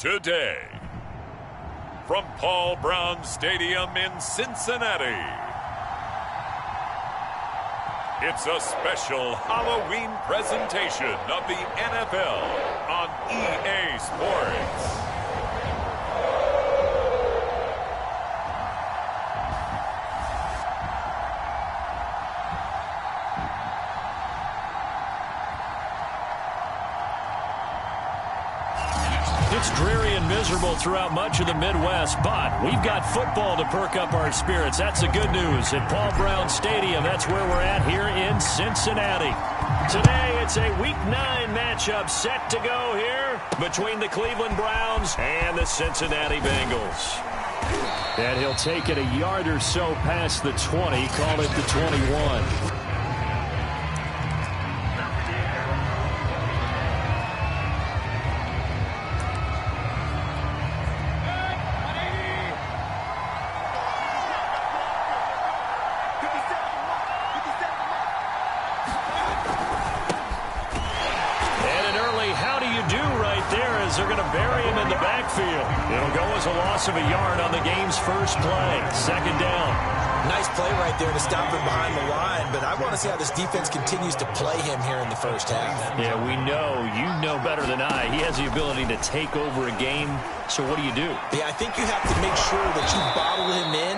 Today, from Paul Brown Stadium in Cincinnati, it's a special Halloween presentation of the NFL on EA Sports. It's dreary and miserable throughout much of the Midwest, but we've got football to perk up our spirits. That's the good news. At Paul Brown Stadium, that's where we're at here in Cincinnati. Today, it's a Week 9 matchup set to go here between the Cleveland Browns and the Cincinnati Bengals. And he'll take it a yard or so past the 20, call it the 21. They're going to bury him in the backfield. It'll go as a loss of a yard on the game's first play. Second down. Nice play right there to stop him behind the line, but I want to see how this defense continues to play him here in the first half. Yeah, we know. You know better than I. He has the ability to take over a game, so what do you do? Yeah, I think you have to make sure that you bottle him in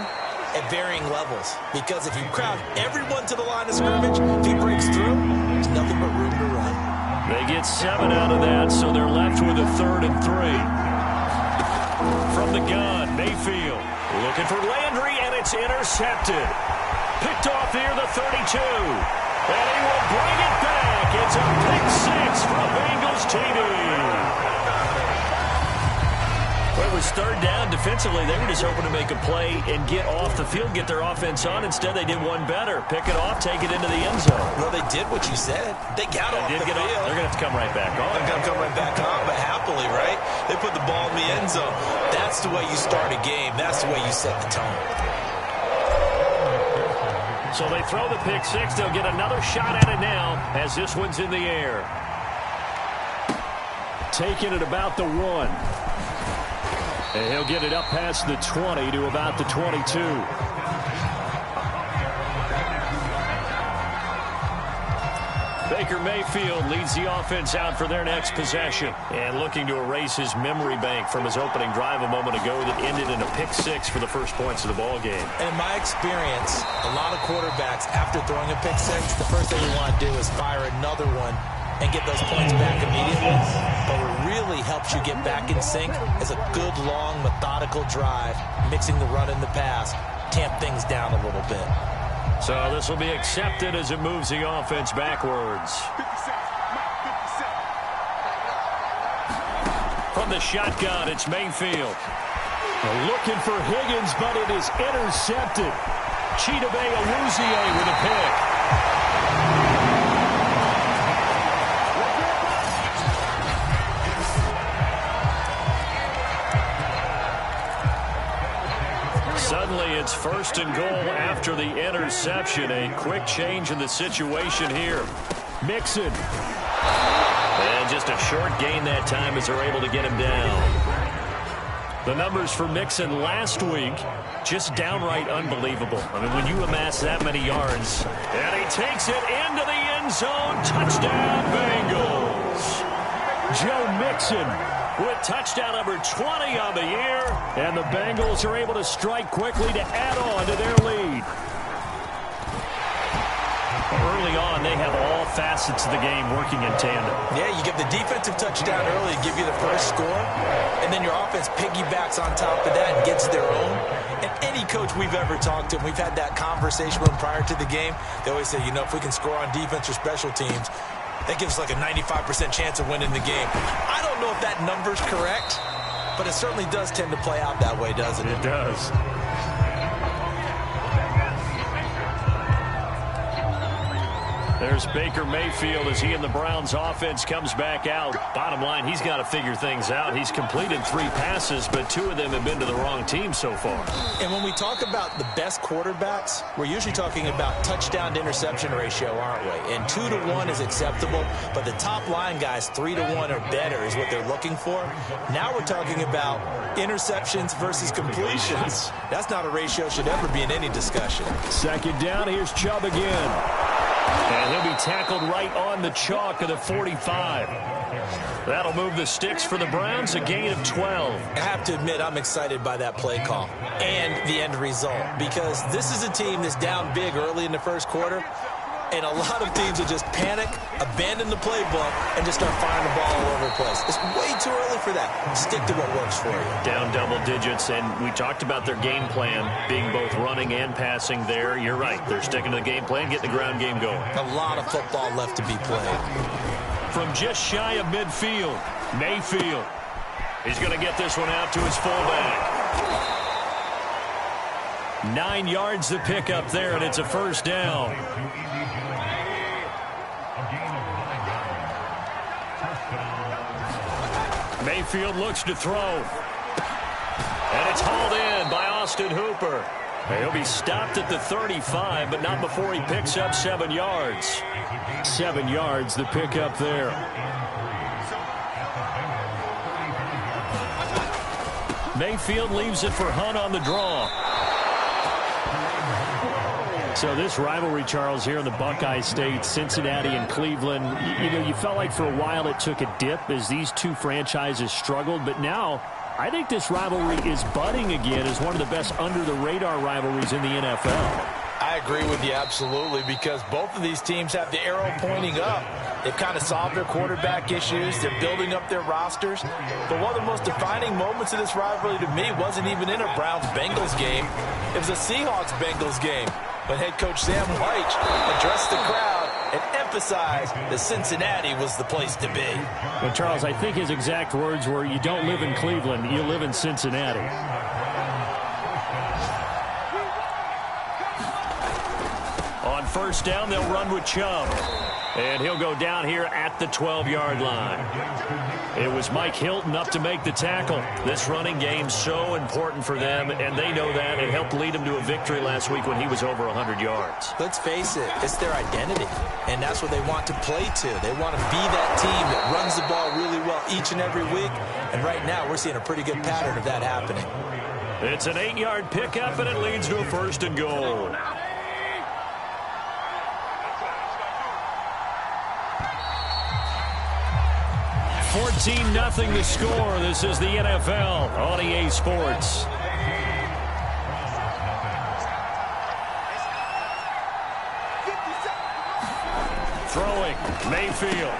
at varying levels, because if you crowd everyone to the line of scrimmage, if he breaks through, there's nothing but room to run. They get 7 out of that, so they're left with a 3rd and 3. From the gun, Mayfield looking for Landry, and it's intercepted. Picked off near the 32. And he will bring it back. It's a pick 6 from Bengals TD. Well, it was 3rd down. Defensively, they were just hoping to make a play and get off the field, get their offense on. Instead, they did one better. Pick it off, take it into the end zone. Well, they did what you said. They got off the field. They're going to have to come right back on. They're going to come right back on, but happily, right? They put the ball in the end zone. That's the way you start a game. That's the way you set the tone. So they throw the pick 6. They'll get another shot at it now as this one's in the air. Taking it about the 1. And he'll get it up past the 20 to about the 22. Baker Mayfield leads the offense out for their next possession. And looking to erase his memory bank from his opening drive a moment ago that ended in a pick 6 for the first points of the ball game. And in my experience, a lot of quarterbacks, after throwing a pick 6, the first thing you want to do is fire another one and get those points back immediately. But what really helps you get back in sync is a good, long, methodical drive, mixing the run and the pass, tamp things down a little bit. So this will be accepted as it moves the offense backwards. From the shotgun, it's Mayfield. Looking for Higgins, but it is intercepted. Chidobe Awuzie with a pick. Suddenly, it's 1st and goal after the interception. A quick change in the situation here. Mixon. And just a short gain that time as they're able to get him down. The numbers for Mixon last week, just downright unbelievable. I mean, when you amass that many yards. And he takes it into the end zone. Touchdown, Bengals. Joe Mixon with touchdown number 20 on the year. And the Bengals are able to strike quickly to add on to their lead. Early on, they have all facets of the game working in tandem. Yeah, you get the defensive touchdown early, give you the first score, and then your offense piggybacks on top of that and gets their own. And any coach we've ever talked to, and we've had that conversation with them prior to the game, they always say, you know, if we can score on defense or special teams, that gives us like a 95% chance of winning the game. I don't know if that number's correct, but it certainly does tend to play out that way, doesn't it? It does. There's Baker Mayfield as he and the Browns offense comes back out. Bottom line, he's got to figure things out. He's completed 3 passes, but 2 of them have been to the wrong team so far. And when we talk about the best quarterbacks, we're usually talking about touchdown to interception ratio, aren't we? And 2 to 1 is acceptable, but the top line guys 3 to 1 or better is what they're looking for. Now we're talking about interceptions versus completions. That's not a ratio should ever be in any discussion. Second down, here's Chubb again. And he'll be tackled right on the chalk of the 45. That'll move the sticks for the Browns, a gain of 12. I have to admit, I'm excited by that play call and the end result, because this is a team that's down big early in the first quarter, and a lot of teams will just panic, abandon the playbook, and just start firing the ball all over the place. It's way too early for that. Stick to what works for you. Down double digits, and we talked about their game plan being both running and passing there. You're right. They're sticking to the game plan, getting the ground game going. A lot of football left to be played. From just shy of midfield, Mayfield. He's going to get this one out to his fullback. 9 yards to pick up there, and it's a first down. Mayfield looks to throw. And it's hauled in by Austin Hooper. He'll be stopped at the 35, but not before he picks up 7 yards. 7 yards, the pickup there. Mayfield leaves it for Hunt on the draw. So this rivalry, Charles, here in the Buckeye State, Cincinnati and Cleveland, you know, you felt like for a while it took a dip as these two franchises struggled. But now I think this rivalry is budding again as one of the best under-the-radar rivalries in the NFL. I agree with you absolutely, because both of these teams have the arrow pointing up. They've kind of solved their quarterback issues. They're building up their rosters. But one of the most defining moments of this rivalry to me wasn't even in a Browns-Bengals game. It was a Seahawks-Bengals game. But head coach Sam White addressed the crowd and emphasized that Cincinnati was the place to be. Well, Charles, I think his exact words were, you don't live in Cleveland, you live in Cincinnati. On first down, they'll run with Chubb. And he'll go down here at the 12-yard line. It was Mike Hilton up to make the tackle. This running game so important for them, and they know that. It helped lead them to a victory last week when he was over 100 yards. Let's face it, it's their identity, and that's what they want to play to. They want to be that team that runs the ball really well each and every week, and right now we're seeing a pretty good pattern of that happening. It's an 8-yard pickup, and it leads to a first and goal. 14-0 the score. This is the NFL on EA Sports. Throwing, Mayfield.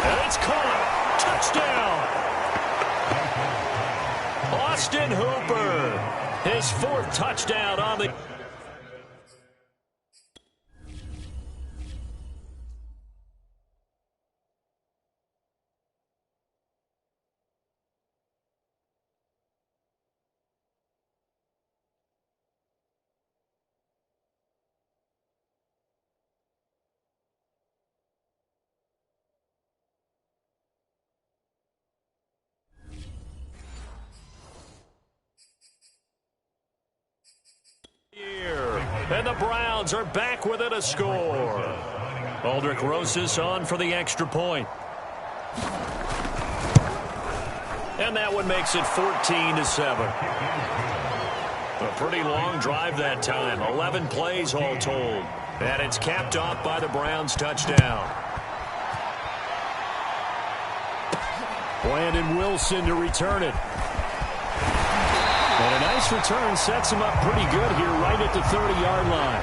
And it's caught. Touchdown. Austin Hooper. His 4th touchdown on the... And the Browns are back within a score. Aldrich Rosas on for the extra point. And that one makes it 14-7. A pretty long drive that time. 11 plays all told. And it's capped off by the Browns touchdown. Brandon Wilson to return it. And a nice return sets him up pretty good here right at the 30-yard line.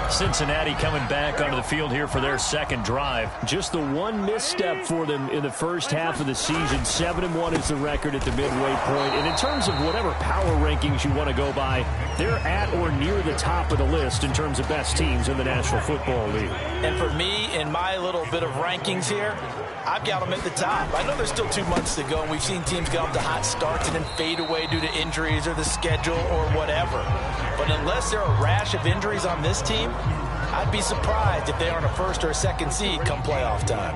Cincinnati coming back onto the field here for their second drive. Just the one misstep for them in the first half of the season. 7-1 is the record at the midway point. And in terms of whatever power rankings you want to go by, they're at or near the top of the list in terms of best teams in the National Football League. And for me, in my little bit of rankings here, I've got them at the top. I know there's still 2 months to go, and we've seen teams get off to hot starts and then fade away due to injuries or the schedule or whatever. But unless there are a rash of injuries on this team, I'd be surprised if they aren't a first or a second seed come playoff time.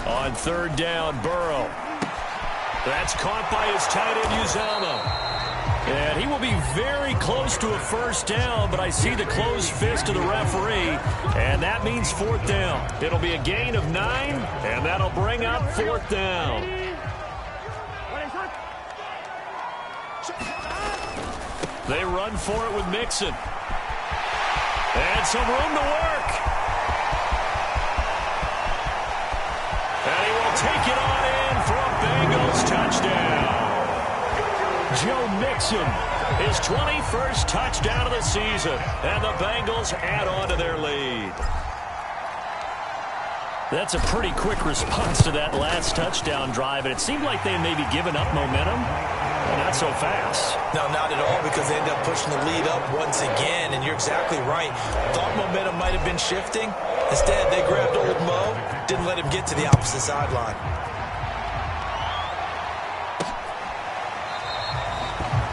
On third down, Burrow. That's caught by his tight end, Uzama. And he will be very close to a first down, but I see the closed fist of the referee, and that means fourth down. It'll be a gain of 9, and that'll bring up fourth down. They run for it with Mixon. And some room to work. And he will take it on in for a Bengals touchdown. Joe Mixon, his 21st touchdown of the season, and the Bengals add on to their lead. That's a pretty quick response to that last touchdown drive, and it seemed like they had maybe given up momentum. Well, not so fast. No, not at all, because they ended up pushing the lead up once again, and you're exactly right. Thought momentum might have been shifting. Instead, they grabbed old Mo, didn't let him get to the opposite sideline.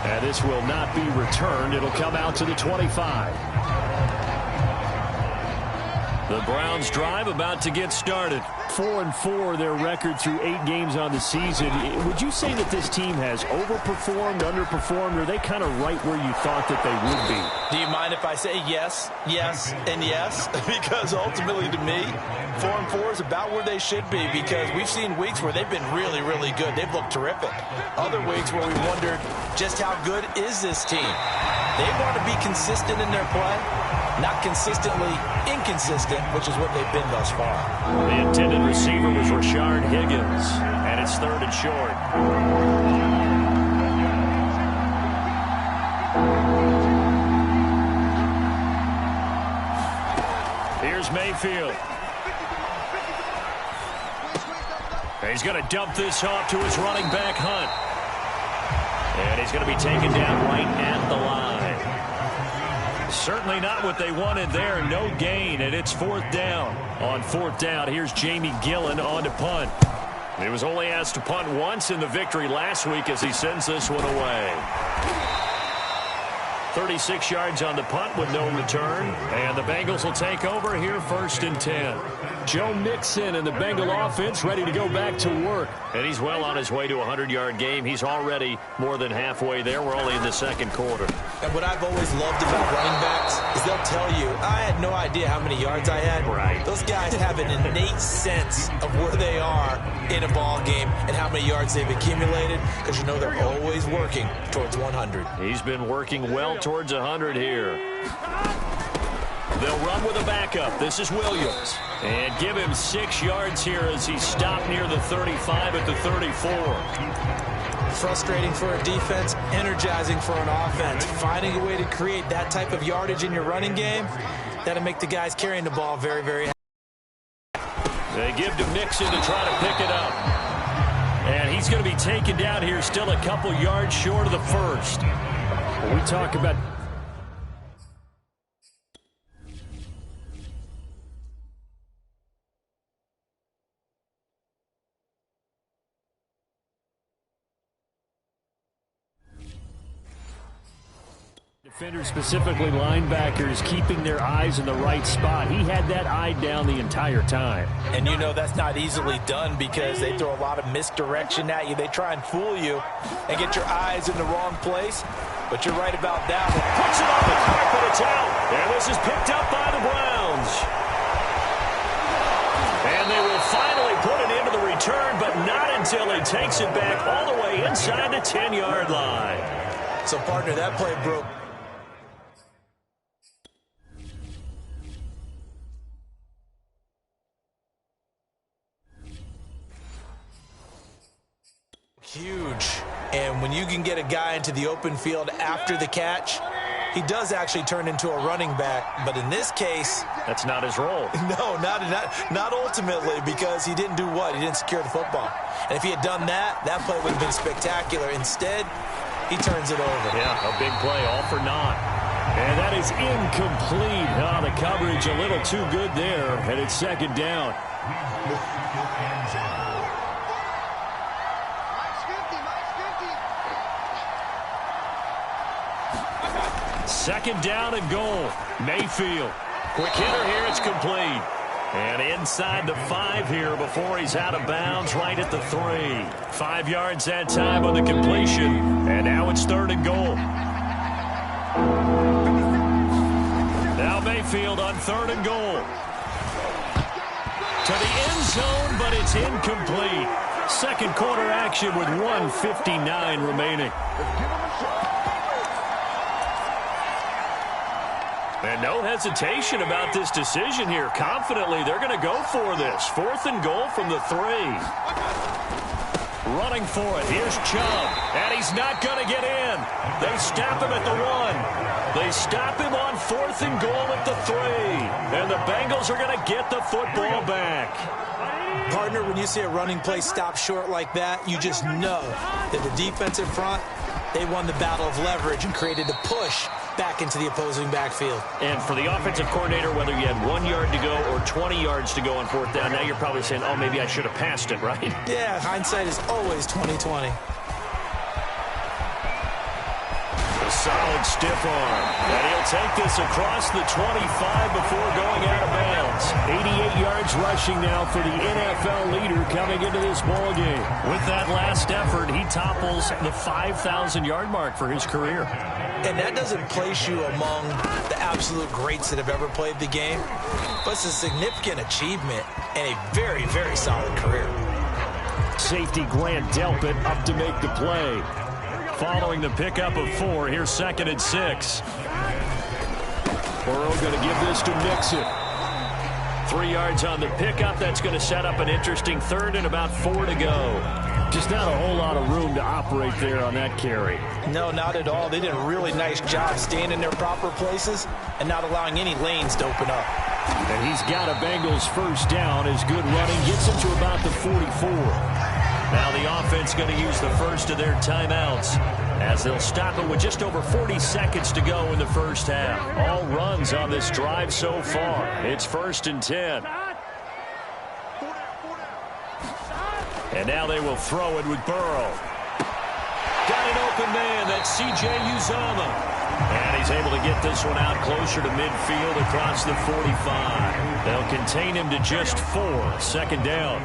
And this will not be returned. It'll come out to the 25. The Browns drive about to get started. 4-4 their record through 8 games on the season. Would you say that this team has overperformed, underperformed, or are they kind of right where you thought that they would be? Do you mind if I say yes, yes, and yes? Because ultimately to me, 4-4 is about where they should be, because we've seen weeks where they've been really, really good. They've looked terrific. Other weeks where we wondered just how good is this team. They want to be consistent in their play, not consistently inconsistent, which is what they've been thus far. The intended receiver was Rashard Higgins, and it's third and short. Here's Mayfield. He's going to dump this off to his running back, Hunt. And he's going to be taken down right at the line. Certainly not what they wanted there. No gain, and it's fourth down. On fourth down, here's Jamie Gillen on to punt. He was only asked to punt once in the victory last week as he sends this one away. 36 yards on the punt with no return. And the Bengals will take over here first and 10. Joe Mixon and the Bengal offense ready to go back to work. And he's well on his way to a 100-yard game. He's already more than halfway there. We're only in the second quarter. And what I've always loved about running backs is they'll tell you, I had no idea how many yards I had. Right. Those guys have an innate sense of where they are in a ball game and how many yards they've accumulated, because you know they're always working towards 100. He's been working well towards 100 here. They'll run with a backup. This is Williams. And give him 6 yards here as he stopped near the 35 at the 34. Frustrating for a defense, energizing for an offense. Finding a way to create that type of yardage in your running game, that'll make the guys carrying the ball very, very happy. They give to Mixon to try to pick it up. And he's going to be taken down here still a couple yards short of the first. When we talk about defenders, specifically linebackers, keeping their eyes in the right spot. He had that eye down the entire time. And you know that's not easily done, because they throw a lot of misdirection at you. They try and fool you and get your eyes in the wrong place. But you're right about that. Puts it on the carpet. It's out. And this is picked up by the Browns. And they will finally put it into the return, but not until he takes it back all the way inside the 10-yard line. So, partner, that play broke. Huge. And when you can get a guy into the open field after the catch, he does actually turn into a running back. But in this case, that's not his role. No, not ultimately, because he didn't do what? He didn't secure the football. And if he had done that, that play would have been spectacular. Instead, he turns it over. Yeah, a big play, all for naught. And that is incomplete. Oh, the coverage a little too good there, and it's second down. second down and goal. Mayfield. Quick hitter here. It's complete. And inside the 5 here before he's out of bounds right at the 3. 5 yards that time on the completion. And now it's third and goal. Now Mayfield on third and goal. To the end zone, but it's incomplete. Second quarter action with 1:59 remaining. And no hesitation about this decision here. Confidently, they're going to go for this. Fourth and goal from the 3. Running for it. Here's Chubb. And he's not going to get in. They stop him at the 1. They stop him on fourth and goal at the 3. And the Bengals are going to get the football back. Partner, when you see a running play stop short like that, you just know that the defensive front, they won the battle of leverage and created a push back into the opposing backfield. And for the offensive coordinator, whether you had 1 yard to go or 20 yards to go on fourth down, now you're probably saying, oh, maybe I should have passed it, right? Yeah, hindsight is always 20/20. A solid stiff arm. And he'll take this across the 25 before going out of bounds. 88 yards rushing now for the NFL leader coming into this ballgame. With that last effort, he topples the 5,000-yard mark for his career. And that doesn't place you among the absolute greats that have ever played the game, but it's a significant achievement and a very, very solid career. Safety Grant Delpit up to make the play. Following the pickup of 4, here's 2nd and 6. Burrow going to give this to Mixon. 3 yards on the pickup. That's going to set up an interesting third and about 4 to go. Just not a whole lot of room to operate there on that carry. No, not at all. They did a really nice job staying in their proper places and not allowing any lanes to open up. And he's got a Bengals first down. His good running gets him to about the 44. Now the offense going to use the first of their timeouts as they'll stop it with just over 40 seconds to go in the first half. All runs on this drive so far. It's 1st and 10. And now they will throw it with Burrow. Got an open man. That's C.J. Uzomah. And he's able to get this one out closer to midfield across the 45. They'll contain him to just 4. 2nd down.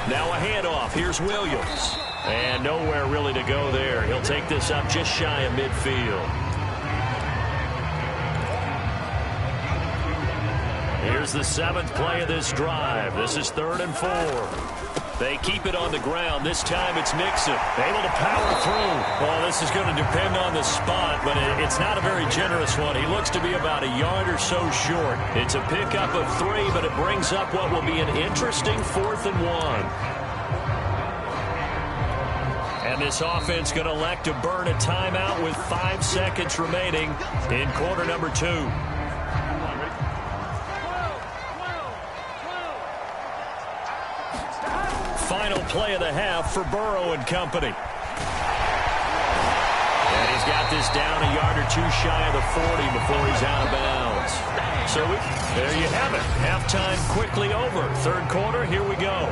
Now a handoff. Here's Williams. And nowhere really to go there. He'll take this up just shy of midfield. Here's the 7th play of this drive. This is 3rd and 4. They keep it on the ground. This time it's Mixon. Able to power through. Well, this is going to depend on the spot, but it's not a very generous one. He looks to be about a yard or so short. It's a pickup of 3, but it brings up what will be an interesting 4th and 1. And this offense going to elect to burn a timeout with 5 seconds remaining in quarter number 2. Final play of the half for Burrow and company. And he's got this down a yard or 2 shy of the 40 before he's out of bounds. So there you have it. Halftime quickly over. 3rd quarter, here we go.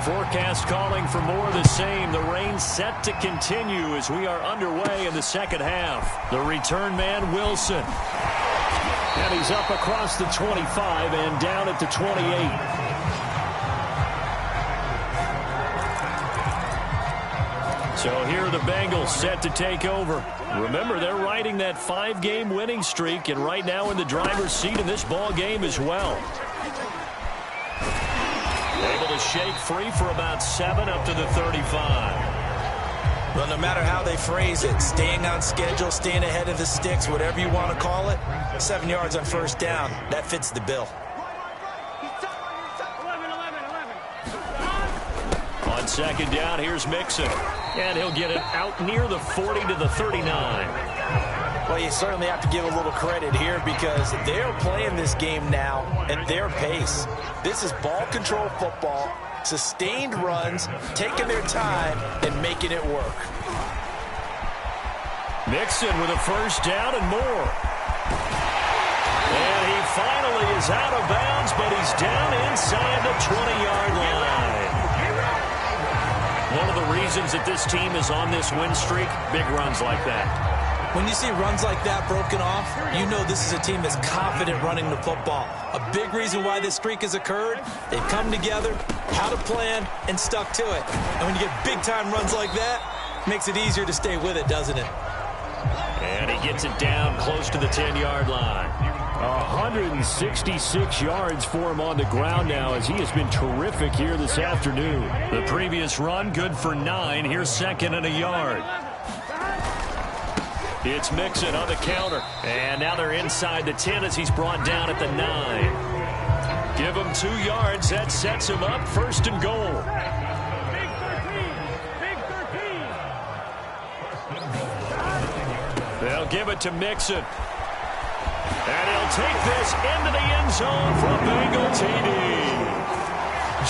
Forecast calling for more of the same. The rain set to continue as we are underway in the 2nd half. The return man, Wilson. And he's up across the 25 and down at the 28. So here are the Bengals set to take over. Remember, they're riding that 5-game winning streak, and right now in the driver's seat in this ball game as well. Able to shake free for about 7 up to the 35. Well, no matter how they phrase it, staying on schedule, staying ahead of the sticks, whatever you want to call it, 7 yards on first down, that fits the bill. On 2nd down, here's Mixon. And he'll get it out near the 40 to the 39. Well, you certainly have to give a little credit here because they're playing this game now at their pace. This is ball control football, sustained runs, taking their time, and making it work. Mixon with a first down and more. And he finally is out of bounds, but he's down inside the 20-yard line. One of the reasons that this team is on this win streak, big runs like that. When you see runs like that broken off, you know this is a team that's confident running the football. A big reason why this streak has occurred, they've come together, had a plan, and stuck to it. And when you get big-time runs like that, it makes it easier to stay with it, doesn't it? And he gets it down close to the 10-yard line. 166 yards for him on the ground now as he has been terrific here this afternoon. The previous run, good for 9. Here's second and a yard. It's Mixon on the counter. And now they're inside the 10 as he's brought down at the 9. Give him 2 yards. That sets him up. First and goal. They'll give it to Mixon. And he'll take this into the end zone for a Bengal TD.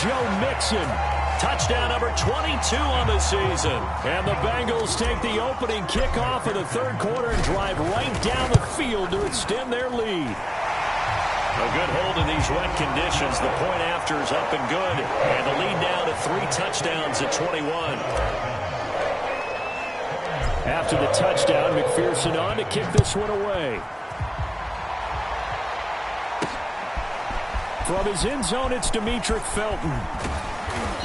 Joe Mixon. Touchdown number 22 on the season. And the Bengals take the opening kickoff of the third quarter and drive right down the field to extend their lead. A good hold in these wet conditions. The point after is up and good. And the lead now to 3 touchdowns at 21. After the touchdown, McPherson on to kick this one away. From his end zone, it's Demetric Felton.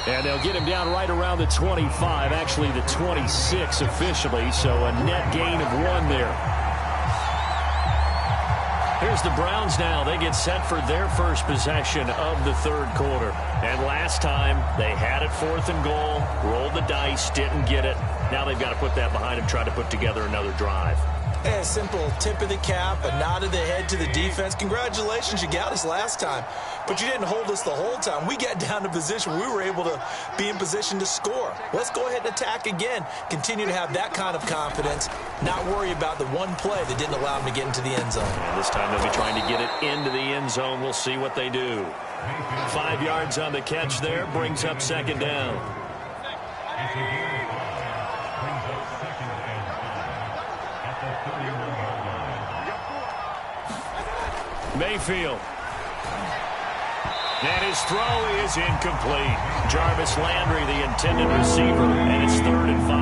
And they'll get him down right around the 25, actually the 26 officially, so a net gain of 1 there. Here's the Browns now. They get set for their first possession of the third quarter. And last time, they had it 4th and goal, rolled the dice, didn't get it. Now they've got to put that behind them, try to put together another drive. A simple tip of the cap, a nod of the head to the defense. Congratulations, you got us last time. But you didn't hold us the whole time. We got down to position. We were able to be in position to score. Let's go ahead and attack again. Continue to have that kind of confidence. Not worry about the one play that didn't allow them to get into the end zone. And this time they'll be trying to get it into the end zone. We'll see what they do. 5 yards on the catch there. Brings up second down. Mayfield. And his throw is incomplete. Jarvis Landry, the intended receiver, and it's 3rd and 5.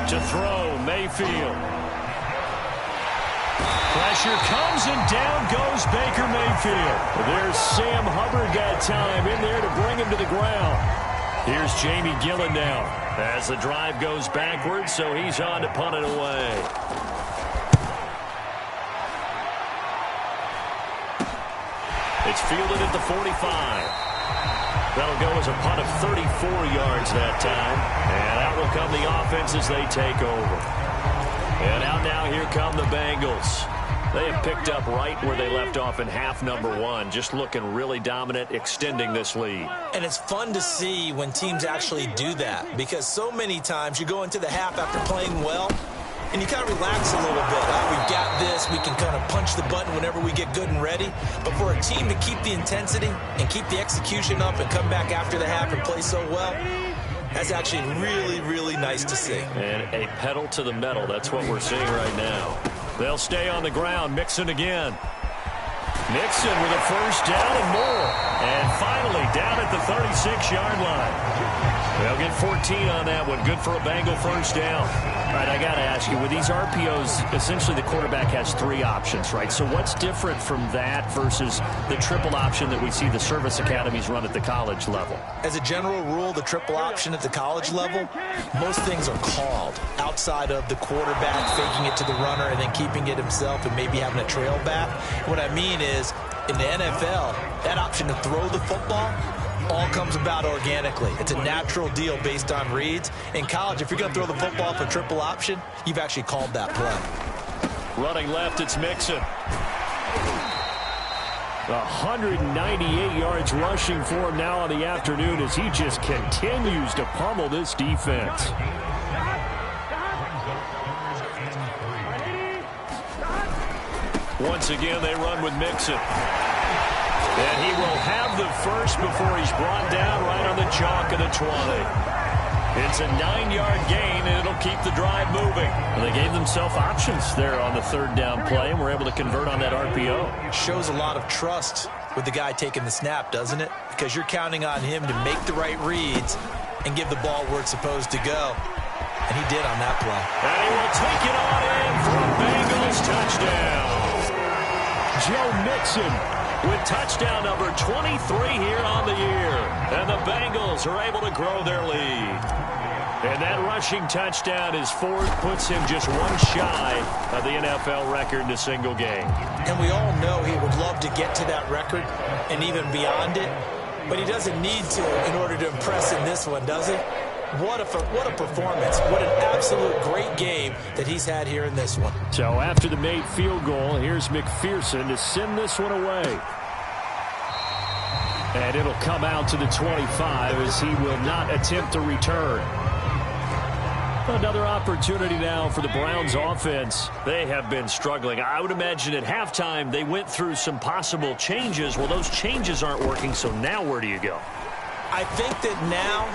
To throw, Mayfield. Pressure comes, and down goes Baker Mayfield. There's Sam Hubbard that time in there to bring him to the ground. Here's Jamie Gillen now as the drive goes backwards, so he's on to punt it away. It's fielded at the 45. That'll go as a punt of 34 yards that time. And out will come the offense as they take over. And out now, here come the Bengals. They have picked up right where they left off in half number 1, just looking really dominant, extending this lead. And it's fun to see when teams actually do that, because so many times you go into the half after playing well, and you kind of relax a little bit. We've got this. We can kind of punch the button whenever we get good and ready. But for a team to keep the intensity and keep the execution up and come back after the half and play so well, that's actually really, really nice to see. And a pedal to the metal. That's what we're seeing right now. They'll stay on the ground. Mixon again. Mixon with a first down and more. And finally down at the 36-yard line. They'll get 14 on that one. Good for a Bengal first down. All right, I got to ask you, with these RPOs, essentially the quarterback has 3 options, right? So what's different from that versus the triple option that we see the service academies run at the college level? As a general rule, the triple option at the college level, most things are called outside of the quarterback faking it to the runner and then keeping it himself and maybe having a trail back. What I mean is, in the NFL, that option to throw the football all comes about organically. It's a natural deal based on reads. In college, if you're going to throw the football for triple option, you've actually called that play. Running left, it's Mixon. 198 yards rushing for him now on the afternoon as he just continues to pummel this defense. Once again, they run with Mixon. And he will have the first before he's brought down right on the chalk of the 20. It's a 9-yard gain, and it'll keep the drive moving. And they gave themselves options there on the 3rd down play, and were able to convert on that RPO. Shows a lot of trust with the guy taking the snap, doesn't it? Because you're counting on him to make the right reads and give the ball where it's supposed to go. And he did on that play. And he will take it on in for a Bengals touchdown. Joe Mixon with touchdown number 23 here on the year. And the Bengals are able to grow their lead. And that rushing touchdown is fourth, puts him just one shy of the NFL record in a single game. And we all know he would love to get to that record and even beyond it. But he doesn't need to in order to impress in this one, does he? What a performance. What an absolute great game that he's had here in this one. So after the made field goal, here's McPherson to send this one away. And it'll come out to the 25 as he will not attempt to return. Another opportunity now for the Browns offense. They have been struggling. I would imagine at halftime they went through some possible changes. Well, those changes aren't working, so now where do you go? I think that now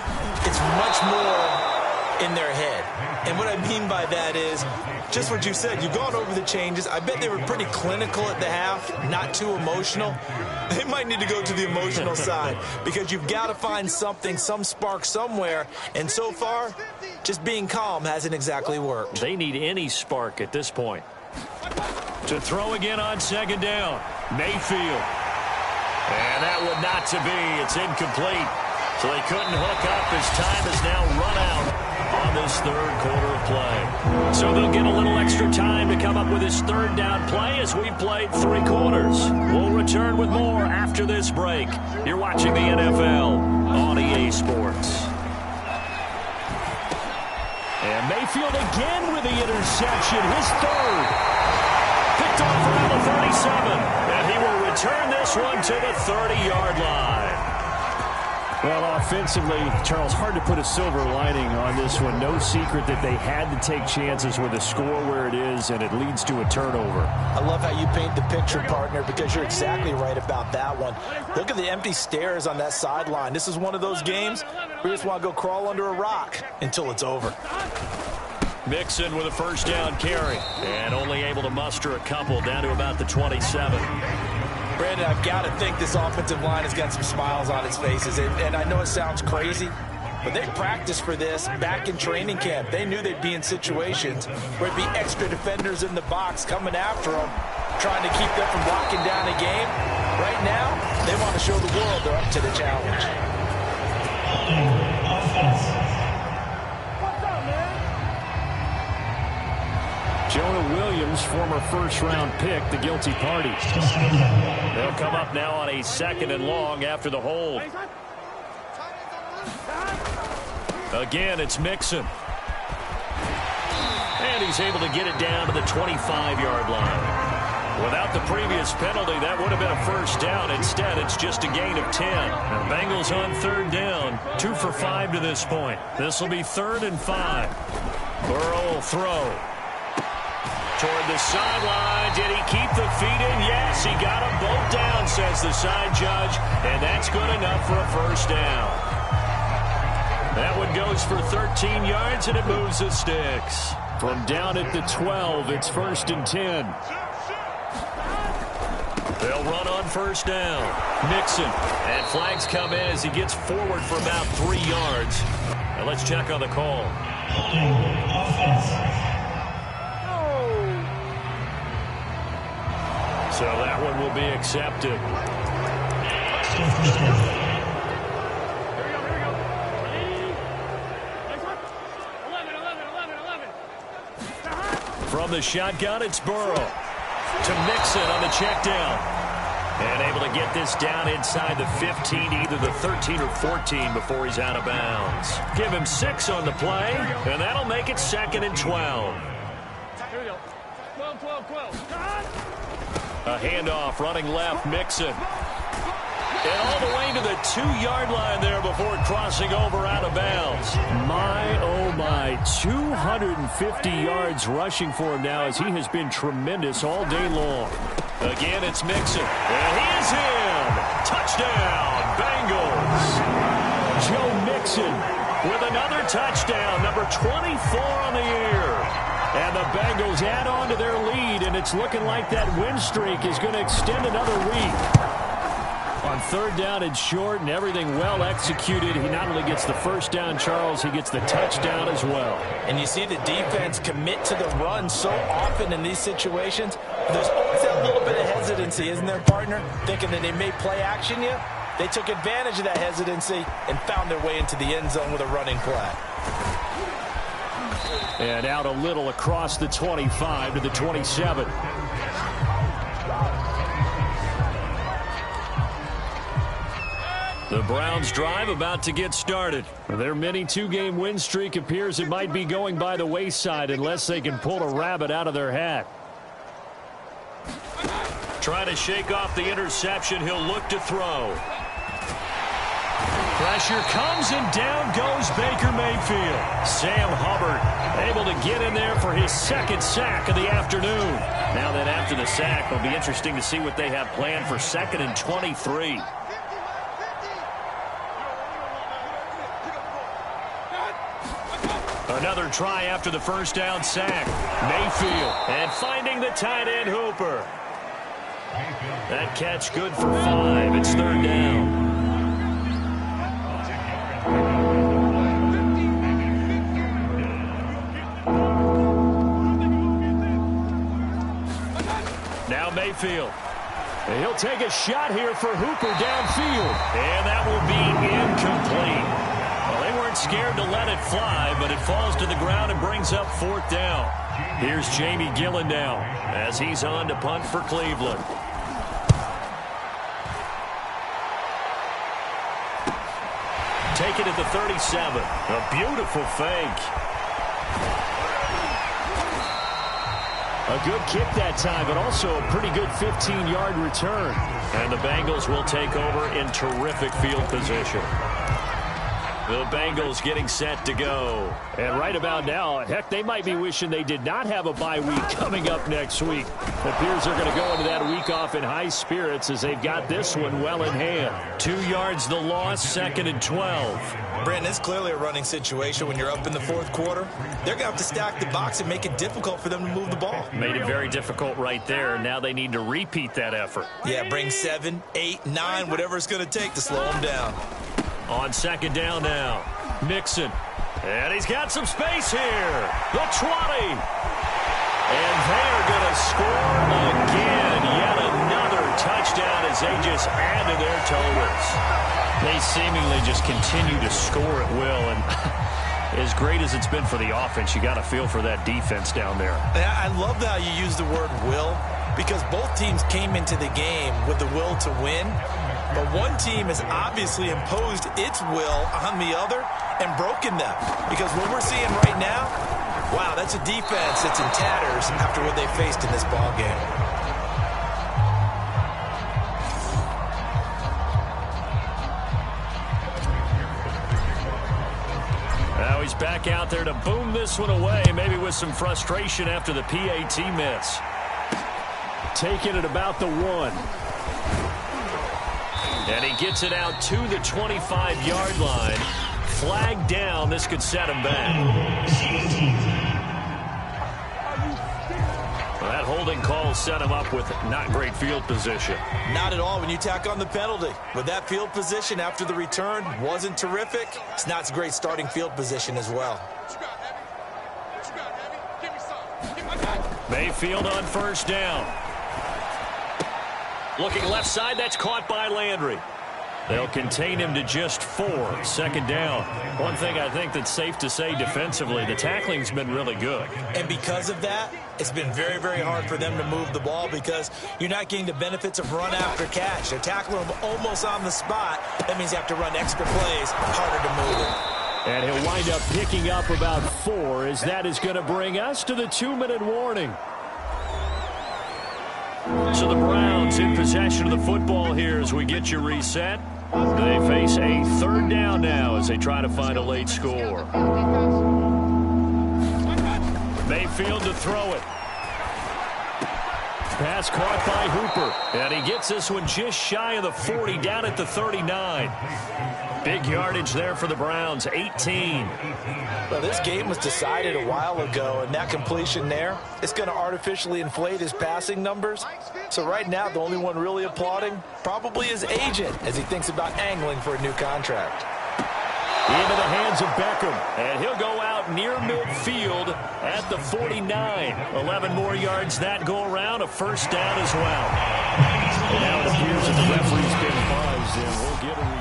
it's much more in their head. And what I mean by that is just what you said. You've gone over the changes. I bet they were pretty clinical at the half, not too emotional. They might need to go to the emotional side because you've got to find something, some spark somewhere. And so far, just being calm hasn't exactly worked. They need any spark at this point. To throw again on second down, Mayfield. And that would not to be. It's incomplete. So they couldn't hook up as time has now run out on this third quarter of play. So they'll get a little extra time to come up with this third down play as we've played 3 quarters. We'll return with more after this break. You're watching the NFL on EA Sports. And Mayfield again with the interception, his third. Picked off around the 37. And he will return this one to the 30-yard line. Well, offensively, Charles, hard to put a silver lining on this one. No secret that they had to take chances with a score where it is, and it leads to a turnover. I love how you paint the picture, partner, because you're exactly right about that one. Look at the empty stares on that sideline. This is one of those games where you just want to go crawl under a rock until it's over. Mixon with a first down carry, and only able to muster a couple down to about the 27. Brandon, I've got to think this offensive line has got some smiles on its faces. And I know it sounds crazy, but they practiced for this back in training camp. They knew they'd be in situations where it'd be extra defenders in the box coming after them, trying to keep them from locking down a game. Right now, they want to show the world they're up to the challenge. Jonah Williams, former first-round pick, the guilty party. They'll come up now on a 2nd and long after the hold. Again, it's Mixon. And he's able to get it down to the 25-yard line. Without the previous penalty, that would have been a first down. Instead, it's just a gain of 10. And Bengals on 3rd down, 2 for 5 to this point. This will be 3rd and 5. Burrow will throw. Toward the sideline. Did he keep the feet in? Yes, he got them both down, says the side judge. And that's good enough for a first down. That one goes for 13 yards, and it moves the sticks. From down at the 12, it's 1st and 10. They'll run on first down. Mixon. And flags come in as he gets forward for about 3 yards. Now let's check on the call. So that one will be accepted. From the shotgun, it's Burrow. To Mixon on the check down. And able to get this down inside the 15, either the 13 or 14 before he's out of bounds. Give him 6 on the play, and that'll make it 2nd and 12. Here we go. 12. A handoff running left, Mixon. And all the way to the 2-yard line there before crossing over out of bounds. My, oh my, 250 yards rushing for him now as he has been tremendous all day long. Again, it's Mixon. And he is in. Touchdown, Bengals. Joe Mixon with another touchdown, number 24 on the year. And the Bengals add on to their lead, and it's looking like that win streak is going to extend another week. On third down and short and everything well executed, he not only gets the first down, Charles, he gets the touchdown as well. And you see the defense commit to the run so often in these situations. There's always that little bit of hesitancy, isn't there, partner? Thinking that they may play action you. They took advantage of that hesitancy and found their way into the end zone with a running play. And out a little across the 25 to the 27. The Browns drive about to get started. Their mini two-game win streak appears it might be going by the wayside unless they can pull a rabbit out of their hat. Trying to shake off the interception. He'll look to throw. Pressure comes and down goes Baker Mayfield. Sam Hubbard able to get in there for his second sack of the afternoon. Now that after the sack, it'll be interesting to see what they have planned for 2nd and 23. Another try after the first down sack. Mayfield and finding the tight end Hooper. That catch good for 5. It's 3rd down. Now Mayfield. And he'll take a shot here for Hooper downfield. And that will be incomplete. Well, they weren't scared to let it fly, but it falls to the ground and brings up 4th down. Here's Jamie Gillen now as he's on to punt for Cleveland. Take it at the 37. A beautiful fake. A good kick that time, but also a pretty good 15-yard return. And the Bengals will take over in terrific field position. The Bengals getting set to go. And right about now, heck, they might be wishing they did not have a bye week coming up next week. It appears they're going to go into that week off in high spirits as they've got this one well in hand. 2 yards the loss, 2nd and 12. Brandon, it's clearly a running situation when you're up in the 4th quarter. They're going to have to stack the box and make it difficult for them to move the ball. Made it very difficult right there. Now they need to repeat that effort. Yeah, bring 7, 8, 9, whatever it's going to take to slow them down. On 2nd down now, Mixon. And he's got some space here. The 20. And they're going to score again. Yet another touchdown as they just add to their totals. They seemingly just continue to score at will. And as great as it's been for the offense, you got to feel for that defense down there. I love how you use the word will, because both teams came into the game with the will to win. But one team has obviously imposed its will on the other and broken them. Because what we're seeing right now, wow, that's a defense that's in tatters after what they faced in this ballgame. Now he's back out there to boom this one away, maybe with some frustration after the PAT miss. Taking it about the 1. And he gets it out to the 25-yard line. Flag down. This could set him back. Well, that holding call set him up with not great field position. Not at all when you tack on the penalty. With that field position after the return wasn't terrific, it's not a great starting field position as well. Mayfield on 1st down. Looking left side, that's caught by Landry. They'll contain him to just 4. 2nd down. One thing I think that's safe to say defensively, the tackling's been really good. And because of that, it's been very, very hard for them to move the ball because you're not getting the benefits of run after catch. They're tackling him almost on the spot. That means you have to run extra plays, harder to move him. And he'll wind up picking up about 4 as that is going to bring us to the 2-minute warning. So the Browns in possession of the football here as we get you reset. They face a 3rd down now as they try to find a late score. Mayfield to throw it. Pass caught by Hooper. And he gets this one just shy of the 40, down at the 39. Big yardage there for the Browns, 18. Well, this game was decided a while ago, and that completion there, it's going to artificially inflate his passing numbers. So right now, the only one really applauding probably his agent as he thinks about angling for a new contract. Into the hands of Beckham, and he'll go out near midfield at the 49. 11 more yards that go around, a first down as well. And now it appears that the referee's been buzzed, and we'll get a review.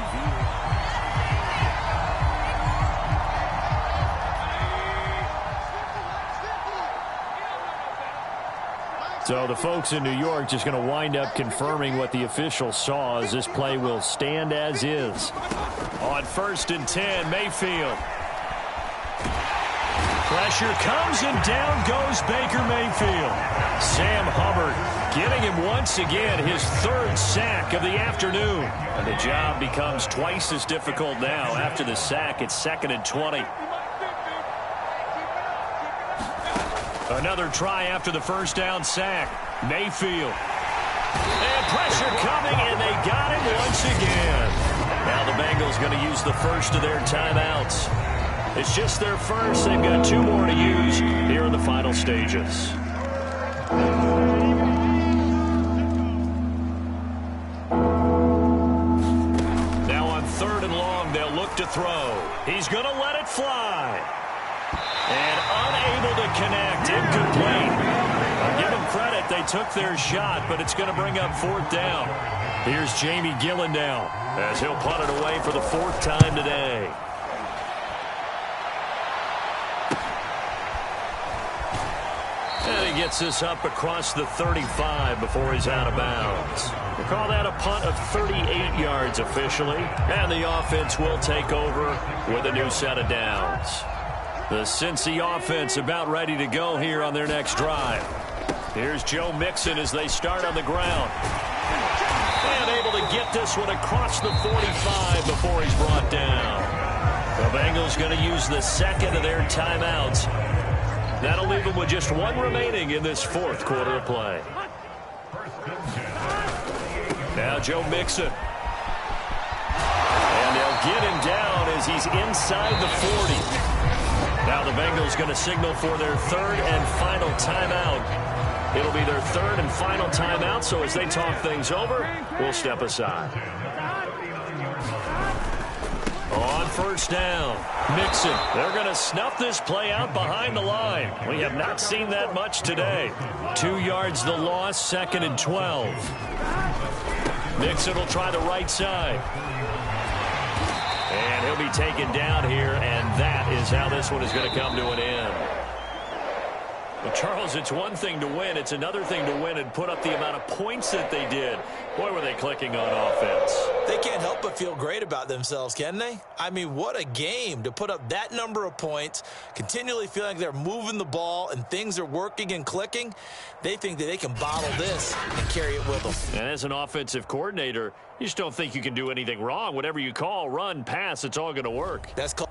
So the folks in New York just going to wind up confirming what the official saw, as this play will stand as is. On 1st and 10, Mayfield. Pressure comes, and down goes Baker Mayfield. Sam Hubbard getting him once again his 3rd sack of the afternoon. And the job becomes twice as difficult now. After the sack, it's 2nd and 20. Another try after the first down sack. Mayfield. And pressure coming, and they got him once again. Now the Bengals going to use the first of their timeouts. It's just their first. They've got 2 more to use here in the final stages. Now on 3rd and long, they'll look to throw. He's going to let it fly. And unable to connect, incomplete. I'll give them credit, they took their shot, but it's going to bring up 4th down. Here's Jamie Gillen now, as he'll punt it away for the 4th time today. And he gets this up across the 35 before he's out of bounds. We'll call that a punt of 38 yards officially, and the offense will take over with a new set of downs. The Cincy offense about ready to go here on their next drive. Here's Joe Mixon as they start on the ground. And able to get this one across the 45 before he's brought down. The Bengals going to use the 2nd of their timeouts. That'll leave them with just 1 remaining in this 4th quarter of play. Now Joe Mixon. And they'll get him down as he's inside the 40. Now the Bengals going to signal for their 3rd and final timeout. It'll be their 3rd and final timeout, so as they talk things over, we'll step aside. On 1st down, Mixon. They're going to snuff this play out behind the line. We have not seen that much today. 2 yards the loss, 2nd and 12. Mixon will try the right side. And he'll be taken down here, and that is how this one is going to come to an end. Well, Charles, it's one thing to win. It's another thing to win and put up the amount of points that they did. Boy, were they clicking on offense. They can't help but feel great about themselves, can they? I mean, what a game to put up that number of points, continually feeling like they're moving the ball and things are working and clicking. They think that they can bottle this and carry it with them. And as an offensive coordinator, you just don't think you can do anything wrong. Whatever you call, run, pass, it's all going to work. That's called